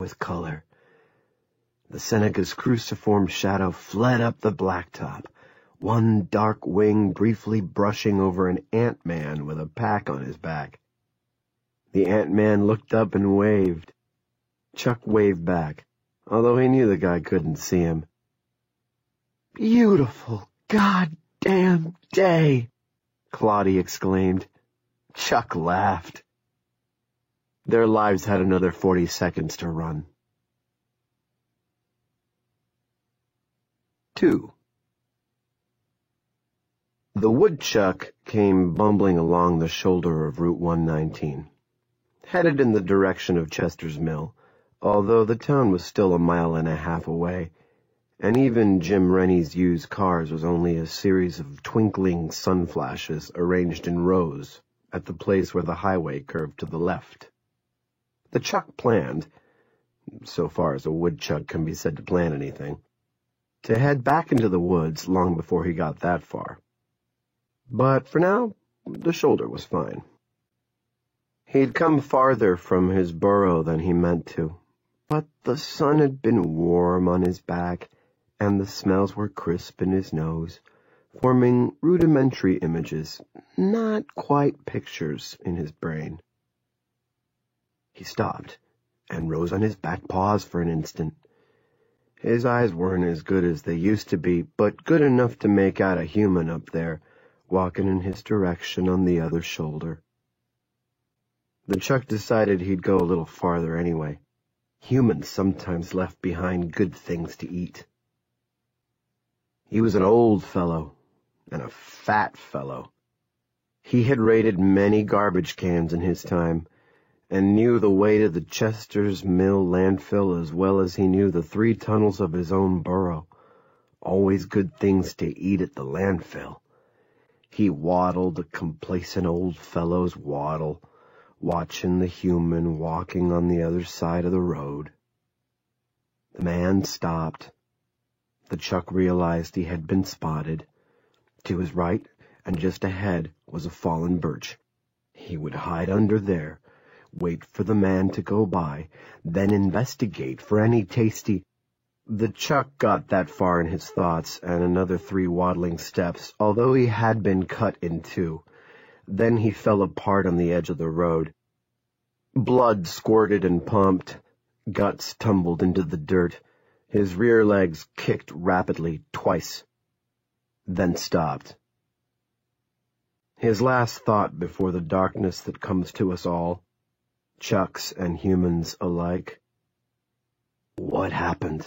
with color. The Seneca's cruciform shadow fled up the blacktop, one dark wing briefly brushing over an ant-man with a pack on his back. The ant-man looked up and waved. Chuck waved back, although he knew the guy couldn't see him. "Beautiful goddamn day," Claudia exclaimed. Chuck laughed. Their lives had another 40 seconds to run. 2. The woodchuck came bumbling along the shoulder of Route 119, headed in the direction of Chester's Mill, although the town was still a mile and a half away, and even Jim Rennie's used cars was only a series of twinkling sun flashes arranged in rows at the place where the highway curved to the left. The chuck planned, so far as a woodchuck can be said to plan anything, to head back into the woods long before he got that far. But for now, the shoulder was fine. He'd come farther from his burrow than he meant to, but the sun had been warm on his back, and the smells were crisp in his nose, forming rudimentary images, not quite pictures, in his brain. He stopped and rose on his back paws for an instant. His eyes weren't as good as they used to be, but good enough to make out a human up there, walking in his direction on the other shoulder. The chuck decided he'd go a little farther anyway. Humans sometimes left behind good things to eat. He was an old fellow, and a fat fellow. He had raided many garbage cans in his time, and knew the way to the Chester's Mill landfill as well as he knew the 3 tunnels of his own burrow. Always good things to eat at the landfill. He waddled a complacent old fellow's waddle, watching the human walking on the other side of the road. The man stopped. The chuck realized he had been spotted. To his right and just ahead was a fallen birch. He would hide under there, wait for the man to go by, then investigate for any tasty... The chuck got that far in his thoughts and another 3 waddling steps, although he had been cut in 2. Then he fell apart on the edge of the road. Blood squirted and pumped. Guts tumbled into the dirt. His rear legs kicked rapidly twice, then stopped. His last thought before the darkness that comes to us all, chucks and humans alike. What happened?